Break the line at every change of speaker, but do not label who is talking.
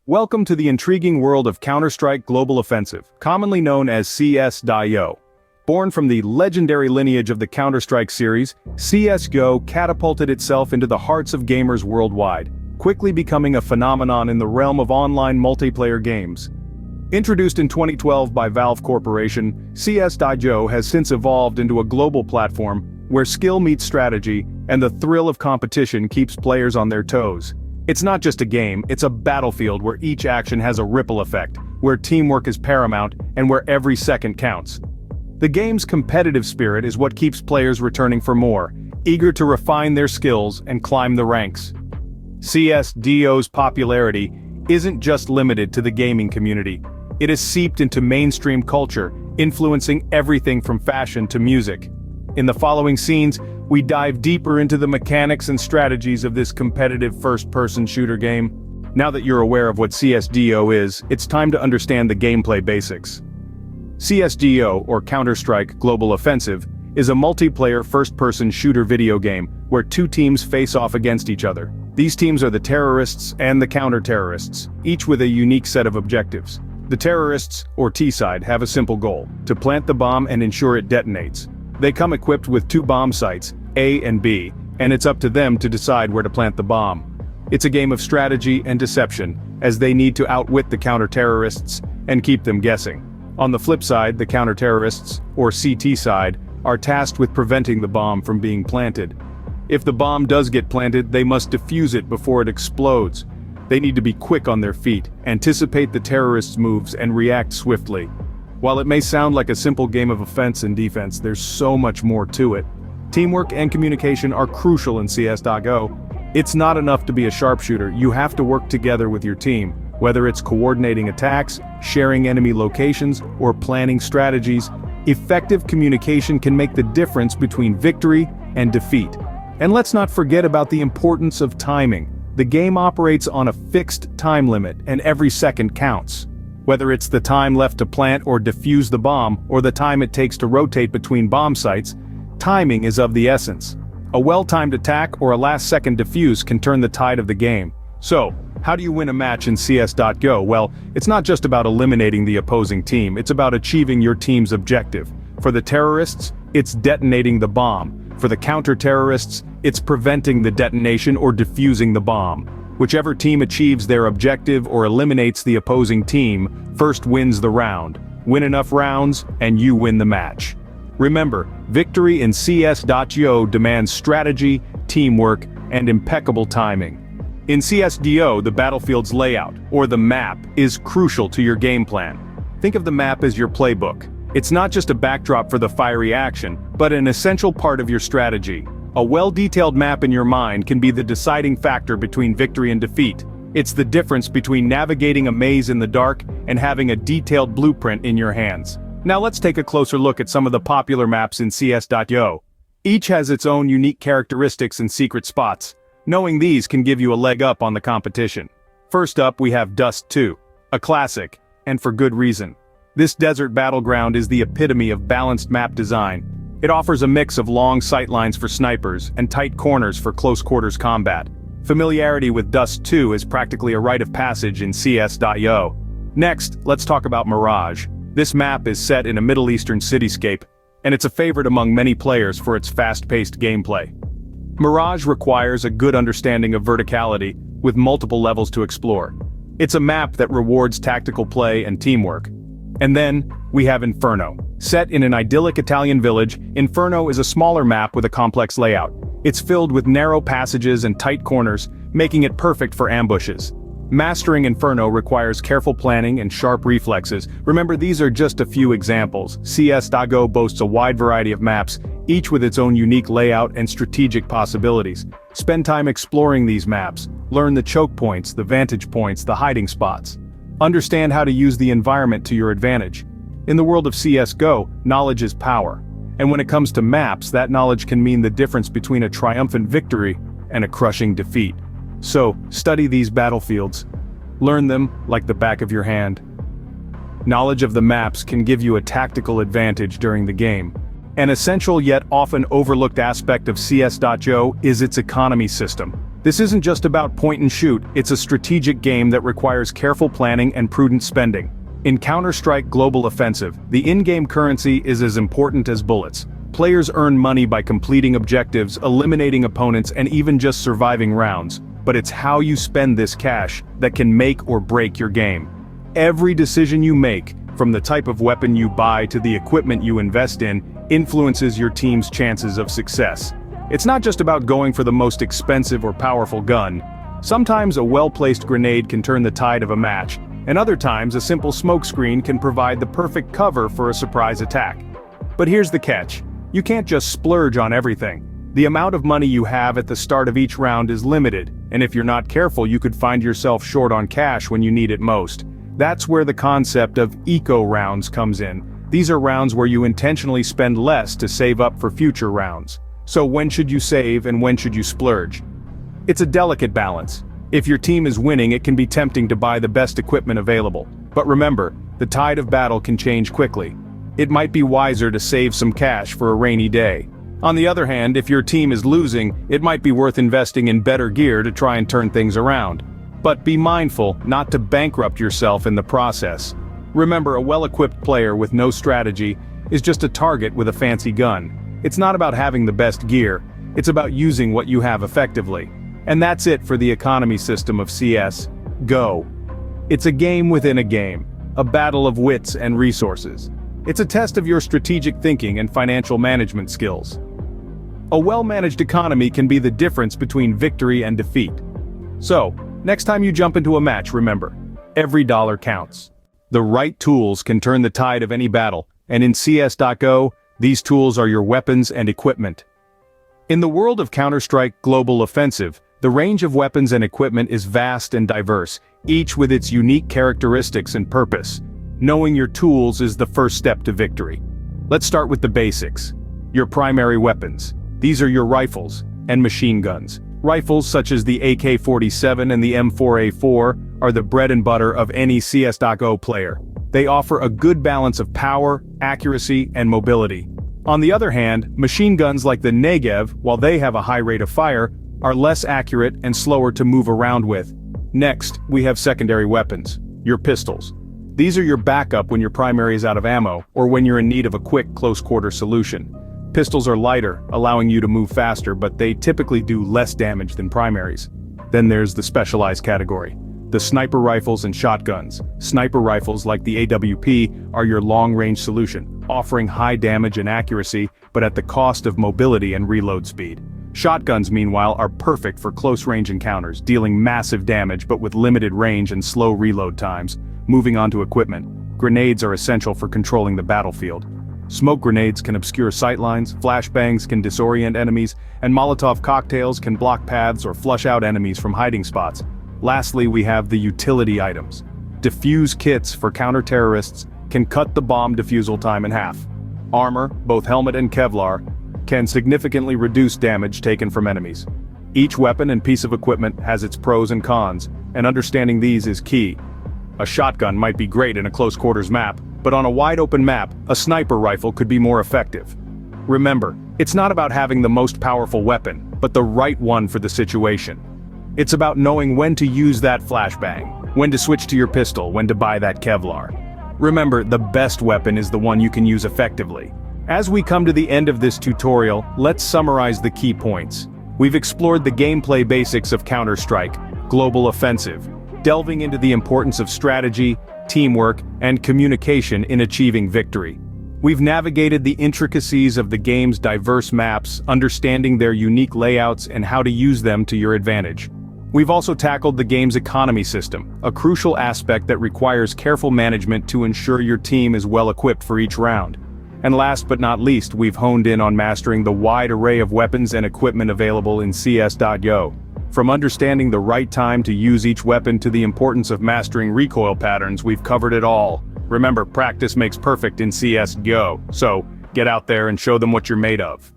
Welcome to the intriguing world of Counter-Strike Global Offensive, commonly known as CS.io. Born from the legendary lineage of the Counter-Strike series, CS:GO catapulted itself into the hearts of gamers worldwide, quickly becoming a phenomenon in the realm of online multiplayer games. Introduced in 2012 by Valve Corporation, CS.io has since evolved into a global platform where skill meets strategy and the thrill of competition keeps players on their toes. It's not just a game, it's a battlefield where each action has a ripple effect, where teamwork is paramount, and where every second counts. The game's competitive spirit is what keeps players returning for more, eager to refine their skills and climb the ranks. CS.io's popularity isn't just limited to the gaming community. It is seeped into mainstream culture, influencing everything from fashion to music. In the following scenes, we dive deeper into the mechanics and strategies of this competitive first-person shooter game. Now that you're aware of what CS.io is, it's time to understand the gameplay basics. CS.io, or Counter-Strike Global Offensive, is a multiplayer first-person shooter video game where two teams face off against each other. These teams are the terrorists and the counter-terrorists, each with a unique set of objectives. The terrorists, or T-side, have a simple goal: to plant the bomb and ensure it detonates. They come equipped with two bomb sites, A and B, and it's up to them to decide where to plant the bomb. It's a game of strategy and deception, as they need to outwit the counter-terrorists and keep them guessing. On the flip side, the counter-terrorists, or CT side, are tasked with preventing the bomb from being planted. If the bomb does get planted, they must defuse it before it explodes. They need to be quick on their feet, anticipate the terrorists' moves, and react swiftly. While it may sound like a simple game of offense and defense, there's so much more to it. Teamwork and communication are crucial in CS.io. It's not enough to be a sharpshooter, you have to work together with your team. Whether it's coordinating attacks, sharing enemy locations, or planning strategies, effective communication can make the difference between victory and defeat. And let's not forget about the importance of timing. The game operates on a fixed time limit, and every second counts. Whether it's the time left to plant or defuse the bomb, or the time it takes to rotate between bomb sites, timing is of the essence. A well-timed attack or a last-second defuse can turn the tide of the game. So, how do you win a match in CS.io? Well, it's not just about eliminating the opposing team, it's about achieving your team's objective. For the terrorists, it's detonating the bomb. For the counter-terrorists, it's preventing the detonation or defusing the bomb. Whichever team achieves their objective or eliminates the opposing team, first wins the round. Win enough rounds, and you win the match. Remember, victory in CS.io demands strategy, teamwork, and impeccable timing. In CS.io, the battlefield's layout, or the map, is crucial to your game plan. Think of the map as your playbook. It's not just a backdrop for the fiery action, but an essential part of your strategy. A well-detailed map in your mind can be the deciding factor between victory and defeat. It's the difference between navigating a maze in the dark and having a detailed blueprint in your hands. Now let's take a closer look at some of the popular maps in CS.io. Each has its own unique characteristics and secret spots. Knowing these can give you a leg up on the competition. First up, we have Dust 2, a classic, and for good reason. This desert battleground is the epitome of balanced map design. It offers a mix of long sightlines for snipers and tight corners for close-quarters combat. Familiarity with Dust 2 is practically a rite of passage in CS.io. Next, let's talk about Mirage. This map is set in a Middle Eastern cityscape, and it's a favorite among many players for its fast-paced gameplay. Mirage requires a good understanding of verticality, with multiple levels to explore. It's a map that rewards tactical play and teamwork. And then, we have Inferno. Set in an idyllic Italian village, Inferno is a smaller map with a complex layout. It's filled with narrow passages and tight corners, making it perfect for ambushes. Mastering Inferno requires careful planning and sharp reflexes. Remember, these are just a few examples. CS.io boasts a wide variety of maps, each with its own unique layout and strategic possibilities. Spend time exploring these maps. Learn the choke points, the vantage points, the hiding spots. Understand how to use the environment to your advantage. In the world of CS:GO, knowledge is power. And when it comes to maps, that knowledge can mean the difference between a triumphant victory and a crushing defeat. So, study these battlefields. Learn them like the back of your hand. Knowledge of the maps can give you a tactical advantage during the game. An essential yet often overlooked aspect of CS.io is its economy system. This isn't just about point and shoot, it's a strategic game that requires careful planning and prudent spending. In Counter-Strike Global Offensive, the in-game currency is as important as bullets. Players earn money by completing objectives, eliminating opponents, and even just surviving rounds. But it's how you spend this cash that can make or break your game. Every decision you make, from the type of weapon you buy to the equipment you invest in, influences your team's chances of success. It's not just about going for the most expensive or powerful gun. Sometimes a well-placed grenade can turn the tide of a match, and other times a simple smokescreen can provide the perfect cover for a surprise attack. But here's the catch. You can't just splurge on everything. The amount of money you have at the start of each round is limited, and if you're not careful you could find yourself short on cash when you need it most. That's where the concept of eco rounds comes in. These are rounds where you intentionally spend less to save up for future rounds. So when should you save and when should you splurge? It's a delicate balance. If your team is winning, it can be tempting to buy the best equipment available. But remember, the tide of battle can change quickly. It might be wiser to save some cash for a rainy day. On the other hand, if your team is losing, it might be worth investing in better gear to try and turn things around. But be mindful not to bankrupt yourself in the process. Remember, a well-equipped player with no strategy is just a target with a fancy gun. It's not about having the best gear, it's about using what you have effectively. And that's it for the economy system of CS GO. It's a game within a game, a battle of wits and resources. It's a test of your strategic thinking and financial management skills. A well-managed economy can be the difference between victory and defeat. So, next time you jump into a match, remember, every dollar counts. The right tools can turn the tide of any battle, and in CS.GO, these tools are your weapons and equipment. In the world of Counter-Strike Global Offensive, the range of weapons and equipment is vast and diverse, each with its unique characteristics and purpose. Knowing your tools is the first step to victory. Let's start with the basics. Your primary weapons. These are your rifles and machine guns. Rifles such as the AK-47 and the M4A4 are the bread and butter of any CS.GO player. They offer a good balance of power, accuracy, and mobility. On the other hand, machine guns like the Negev, while they have a high rate of fire, are less accurate and slower to move around with. Next, we have secondary weapons, your pistols. These are your backup when your primary is out of ammo, or when you're in need of a quick, close-quarter solution. Pistols are lighter, allowing you to move faster, but they typically do less damage than primaries. Then there's the specialized category. The sniper rifles and shotguns. Sniper rifles like the AWP are your long-range solution, offering high damage and accuracy, but at the cost of mobility and reload speed. Shotguns, meanwhile, are perfect for close-range encounters, dealing massive damage but with limited range and slow reload times. Moving on to equipment. Grenades are essential for controlling the battlefield. Smoke grenades can obscure sightlines, flashbangs can disorient enemies, and Molotov cocktails can block paths or flush out enemies from hiding spots. Lastly, we have the utility items. Defuse kits for counter-terrorists can cut the bomb defusal time in half. Armor, both helmet and Kevlar, can significantly reduce damage taken from enemies. Each weapon and piece of equipment has its pros and cons, and understanding these is key. A shotgun might be great in a close-quarters map, but on a wide-open map, a sniper rifle could be more effective. Remember, it's not about having the most powerful weapon, but the right one for the situation. It's about knowing when to use that flashbang, when to switch to your pistol, when to buy that Kevlar. Remember, the best weapon is the one you can use effectively. As we come to the end of this tutorial, let's summarize the key points. We've explored the gameplay basics of Counter-Strike Global Offensive, delving into the importance of strategy, teamwork, and communication in achieving victory. We've navigated the intricacies of the game's diverse maps, understanding their unique layouts and how to use them to your advantage. We've also tackled the game's economy system, a crucial aspect that requires careful management to ensure your team is well equipped for each round. And last but not least, we've honed in on mastering the wide array of weapons and equipment available in CS.GO. From understanding the right time to use each weapon to the importance of mastering recoil patterns, we've covered it all. Remember, practice makes perfect in CS.GO, so get out there and show them what you're made of.